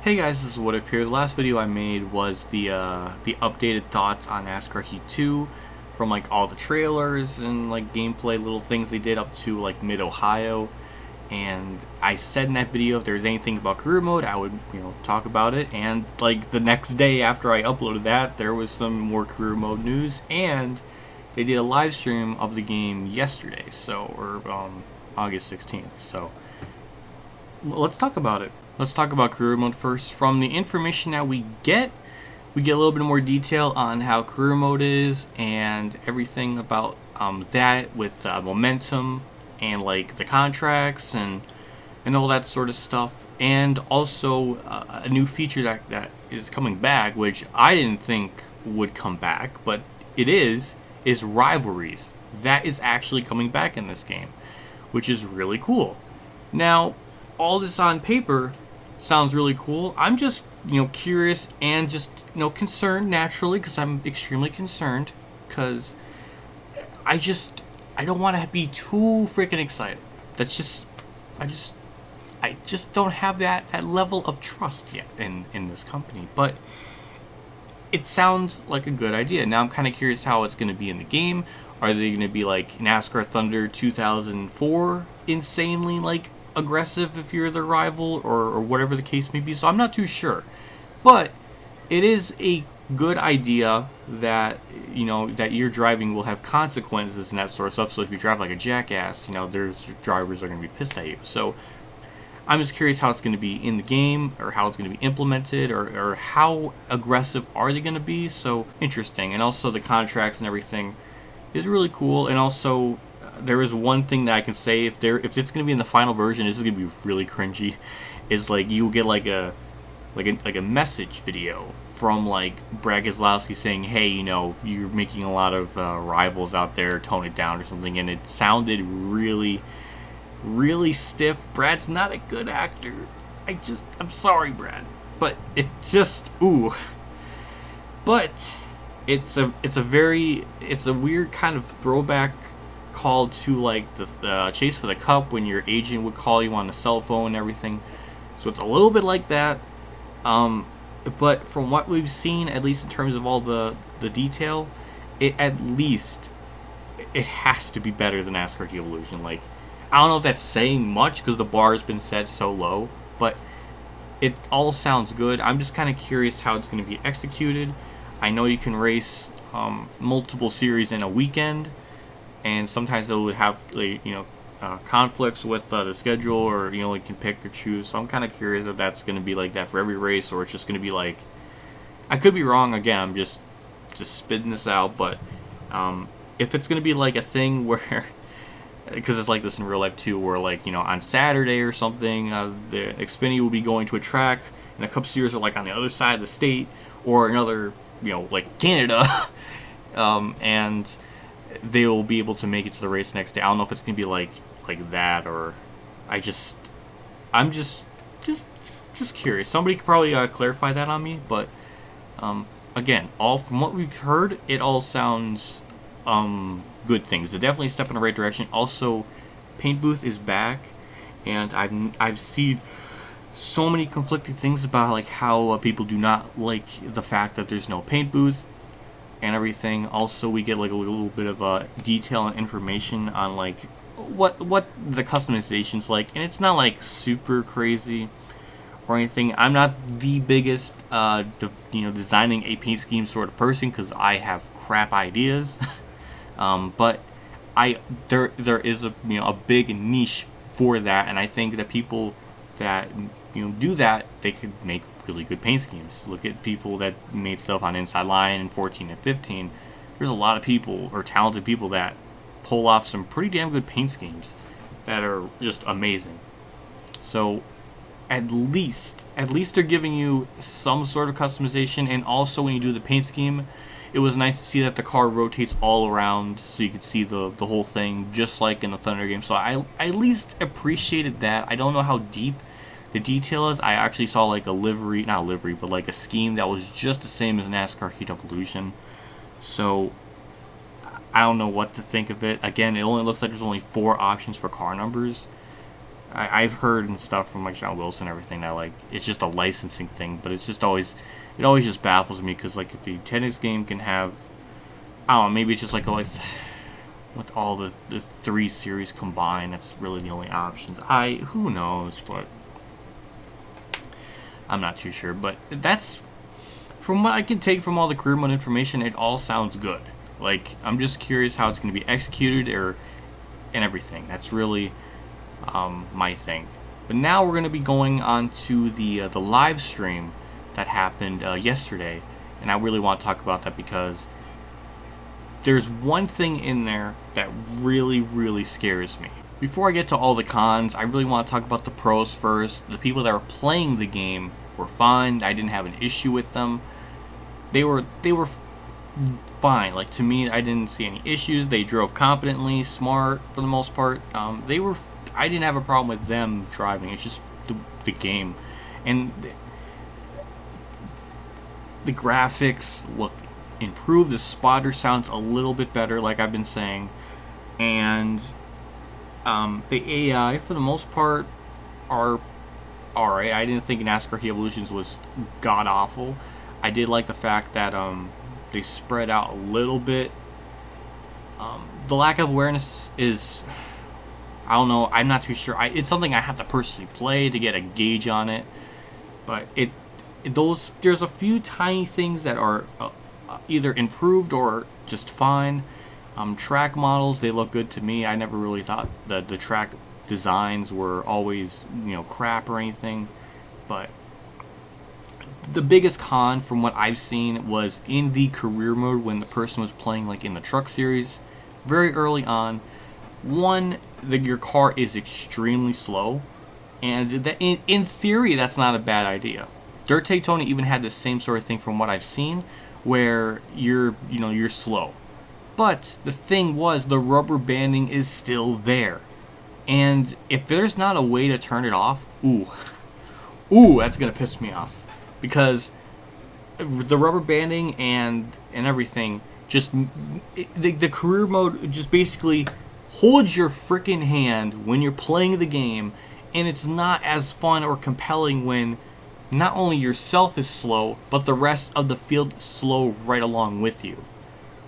Hey guys, this is What If here. The last video I made was the updated thoughts on NASCAR Heat 2 from like all the trailers and like gameplay little things they did up to like mid-Ohio. And I said in that video if there's anything about career mode, I would, talk about it. And like the next day after I uploaded that, there was some more career mode news, and they did a live stream of the game yesterday, or August 16th. So let's talk about it. Let's talk about career mode first. From the information that we get a little bit more detail on how career mode is and everything about that with momentum and like the contracts and all that sort of stuff. And also a new feature that is coming back, which I didn't think would come back, but it is rivalries. That is actually coming back in this game, which is really cool. Now, all this on paper sounds really cool. I'm just, curious and just, concerned naturally, because I'm extremely concerned, because I don't want to be too freaking excited. I just don't have that level of trust yet in this company. But it sounds like a good idea. Now I'm kind of curious how it's going to be in the game. Are they going to be like NASCAR Thunder 2004, insanely like aggressive if you're the rival, or whatever the case may be? So I'm not too sure, but it is a good idea that that your driving will have consequences and that sort of stuff. So if you drive like a jackass, there's drivers that are going to be pissed at you. So I'm just curious how it's going to be in the game, or how it's going to be implemented, or how aggressive are they going to be. So interesting. And also the contracts and everything is really cool. And also there is one thing that I can say, if it's going to be in the final version, this is going to be really cringy. Is like you get like a message video from like Brad Keselowski saying, "Hey, you're making a lot of rivals out there. Tone it down," or something. And it sounded really, really stiff. Brad's not a good actor. I'm sorry, Brad, but it just ooh. But it's a weird kind of throwback call to like the chase for the cup, when your agent would call you on the cell phone and everything. So it's a little bit like that. But from what we've seen, at least in terms of all the detail, it has to be better than NASCAR Evolution. Like, I don't know if that's saying much because the bar has been set so low, but it all sounds good. I'm just kind of curious how it's going to be executed. I know you can race multiple series in a weekend, and sometimes they would have conflicts with the schedule, or you can pick or choose. So I'm kind of curious if that's going to be like that for every race, or it's just going to be like, I could be wrong. Again, I'm just spitting this out, but if it's going to be like a thing where because it's like this in real life too, where like on Saturday or something, the Xfinity will be going to a track, and a Cup Series are like on the other side of the state, or another like Canada, and they will be able to make it to the race next day. I don't know if it's gonna be like that, or I'm just curious. Somebody could probably clarify that on me, but again, all from what we've heard, it all sounds good things. It's definitely a step in the right direction. Also, Paint Booth is back, and I've seen so many conflicting things about like how people do not like the fact that there's no paint booth and everything. Also, we get like a little bit of detail and information on like what the customization's like, and it's not like super crazy or anything. I'm not the biggest designing a paint scheme sort of person, because I have crap ideas. But there is a big niche for that, and I think that people that do that, they could make really good paint schemes. Look at people that made stuff on Inside Line in 14 and 15. There's a lot of people, or talented people, that pull off some pretty damn good paint schemes that are just amazing. So at least they're giving you some sort of customization. And also, when you do the paint scheme, it was nice to see that the car rotates all around, so you could see the whole thing, just like in the Thunder game. So I at least appreciated that. I don't know how deep the detail is. I actually saw like not a livery, but like a scheme that was just the same as NASCAR Heat Evolution. So I don't know what to think of it. Again, it only looks like there's only 4 options for car numbers. I've heard and stuff from like John Wilson and everything that like it's just a licensing thing, but it's just always it always just baffles me because like if the tennis game can have, I don't know, maybe it's just like with all the three series combined, that's really the only options. Who knows, but I'm not too sure. But that's from what I can take from all the career mode information, it all sounds good. Like I'm just curious how it's going to be executed and everything. That's really my thing. But now we're going to be going on to the live stream that happened yesterday, and I really want to talk about that because there's one thing in there that really scares me. Before I get to all the cons, I really want to talk about the pros first. The people that were playing the game were fine. I didn't have an issue with them. They were fine. Like to me, I didn't see any issues. They drove competently, smart for the most part. I didn't have a problem with them driving. It's just the game, and the graphics look improved. The spotter sounds a little bit better, like I've been saying, and the AI for the most part are alright. I didn't think NASCAR Evolutions was god awful. I did like the fact that they spread out a little bit. The lack of awareness is, I don't know, I'm not too sure. It's something I have to personally play to get a gauge on it. But there's a few tiny things that are either improved or just fine. Track models, they look good to me. I never really thought that the track designs were always, crap or anything. But the biggest con from what I've seen was in the career mode when the person was playing like in the truck series very early on. One, your car is extremely slow, and that in theory that's not a bad idea. Dirt Daytona even had the same sort of thing from what I've seen, where you're slow. But the thing was, the rubber banding is still there, and if there's not a way to turn it off, that's gonna piss me off, because the rubber banding and everything just the career mode just basically holds your freaking hand when you're playing the game, and it's not as fun or compelling when not only yourself is slow, but the rest of the field is slow right along with you.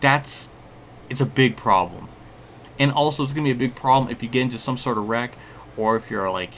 It's a big problem. And also it's going to be a big problem if you get into some sort of wreck, or if you're like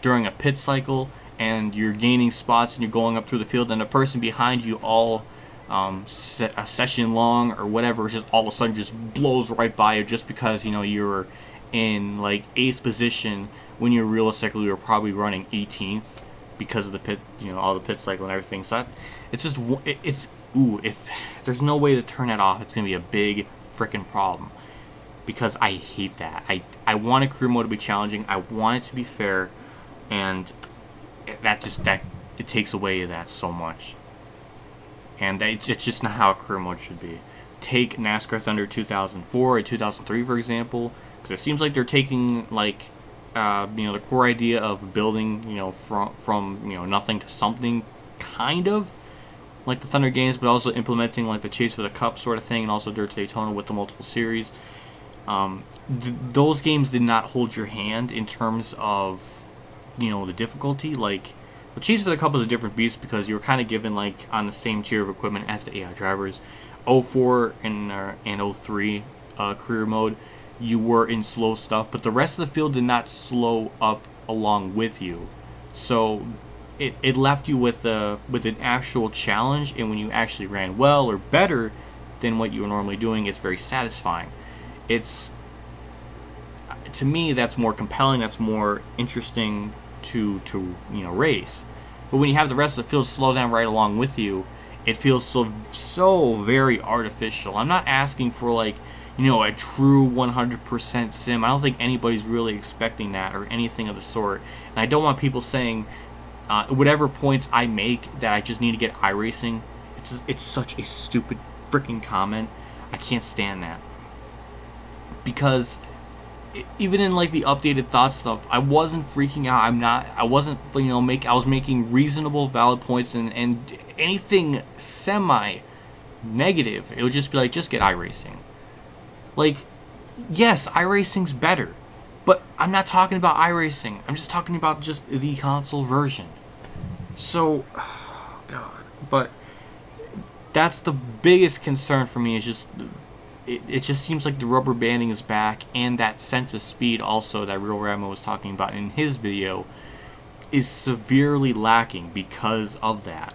during a pit cycle and you're gaining spots and you're going up through the field and the person behind you all a session long or whatever just all of a sudden just blows right by you just because you're in like 8th position when you're realistically you're probably running 18th because of the pit, all the pit cycle and everything. So if there's no way to turn that off, it's gonna be a big freaking problem, because I hate that. I want a career mode to be challenging. I want it to be fair, and that it takes away that so much. And it's just not how a career mode should be. Take NASCAR Thunder 2004 or 2003 for example, because it seems like they're taking like the core idea of building from nothing to something, kind of like the Thunder games, but also implementing like the Chase for the Cup sort of thing, and also Dirt Daytona with the multiple series. Those games did not hold your hand in terms of the difficulty. Like the Chase for the Cup was a different beast because you were kind of given like on the same tier of equipment as the AI drivers. 04 and 03 career mode, you were in slow stuff, but the rest of the field did not slow up along with you. So it left you with an actual challenge, and when you actually ran well or better than what you were normally doing, it's very satisfying. It's, to me, that's more compelling, that's more interesting to race. But when you have the rest of the field slow down right along with you, it feels so very artificial. I'm not asking for like a true 100% sim. I don't think anybody's really expecting that or anything of the sort. And I don't want people saying whatever points I make that I just need to get iRacing. It's such a stupid freaking comment. I can't stand that, because even in like the updated thought stuff, I wasn't freaking out. I was making reasonable, valid points, and anything semi negative, it would just be like, just get iRacing. Like, yes, iRacing's better, But I'm not talking about iRacing. I'm just talking about just the console version. So, oh God. But that's the biggest concern for me, is just it just seems like the rubber banding is back, and that sense of speed also that Real Ramo was talking about in his video is severely lacking because of that.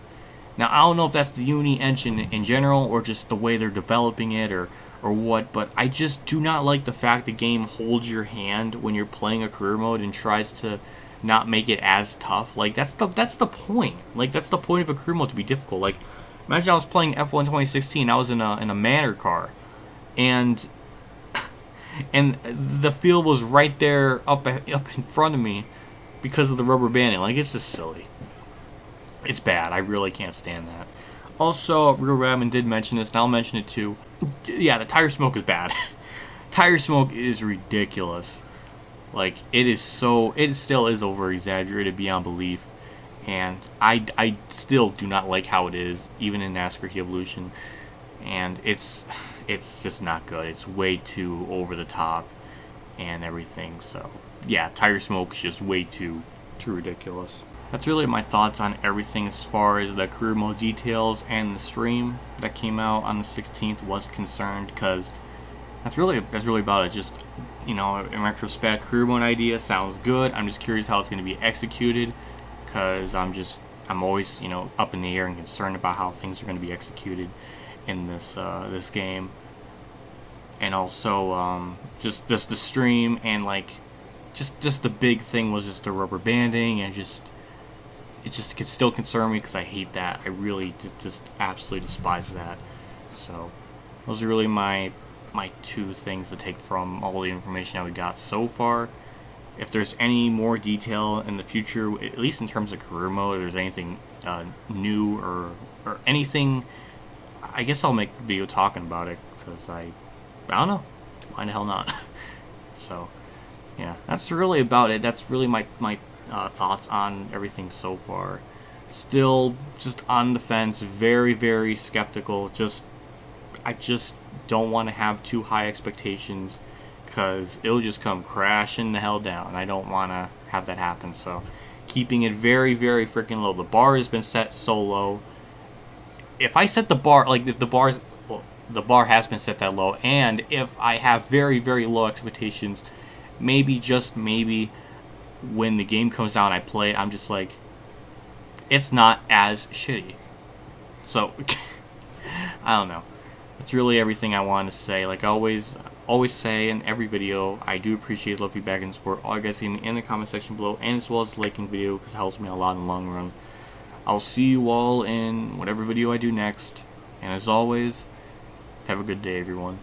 Now, I don't know if that's the Unity engine in general or just the way they're developing it or what, but I just do not like the fact the game holds your hand when you're playing a career mode and tries to not make it as tough. Like, that's the point. Like, that's the point of a career mode, to be difficult. Like, imagine I was playing F1 2016. I was in a Manor car, and the field was right there up in front of me because of the rubber banding. Like, it's just silly. It's bad. I really can't stand that. Also, Real Rabbit did mention this, and I'll mention it too. Yeah, the tire smoke is bad. Tire smoke is ridiculous. Like, it still is over exaggerated beyond belief. And I still do not like how it is, even in NASCAR Heat Evolution. And it's just not good. It's way too over the top and everything. So yeah, tire smoke is just way too ridiculous. That's really my thoughts on everything as far as the career mode details and the stream that came out on the 16th was concerned, because that's really about it. Just, you know, in retrospect, career mode idea sounds good. I'm just curious how it's going to be executed, because I'm always, you know, up in the air and concerned about how things are going to be executed in this game. And also just the stream, and like just the big thing was just the rubber banding, and it just could still concern me because I hate that. I really just absolutely despise that. So those are really my two things to take from all the information that we got so far. If there's any more detail in the future, at least in terms of career mode, if there's anything new or anything, I guess I'll make a video talking about it, because I don't know. Why the hell not? So yeah, that's really about it. That's really my thoughts on everything so far. Still just on the fence, very, very skeptical. I just don't want to have too high expectations, because it'll just come crashing the hell down. I don't want to have that happen. So keeping it very, very freaking low. The bar has been set so low. If I set the bar, like if the bar has been set that low, and if I have very, very low expectations, maybe, just maybe, when the game comes out and I play it, I'm just like, it's not as shitty. So I don't know. That's really everything I want to say. Like I always say in every video, I do appreciate love, feedback, and support. All you guys see me in the comment section below, and as well as liking video, because it helps me a lot in the long run. I'll see you all in whatever video I do next. And as always, have a good day, everyone.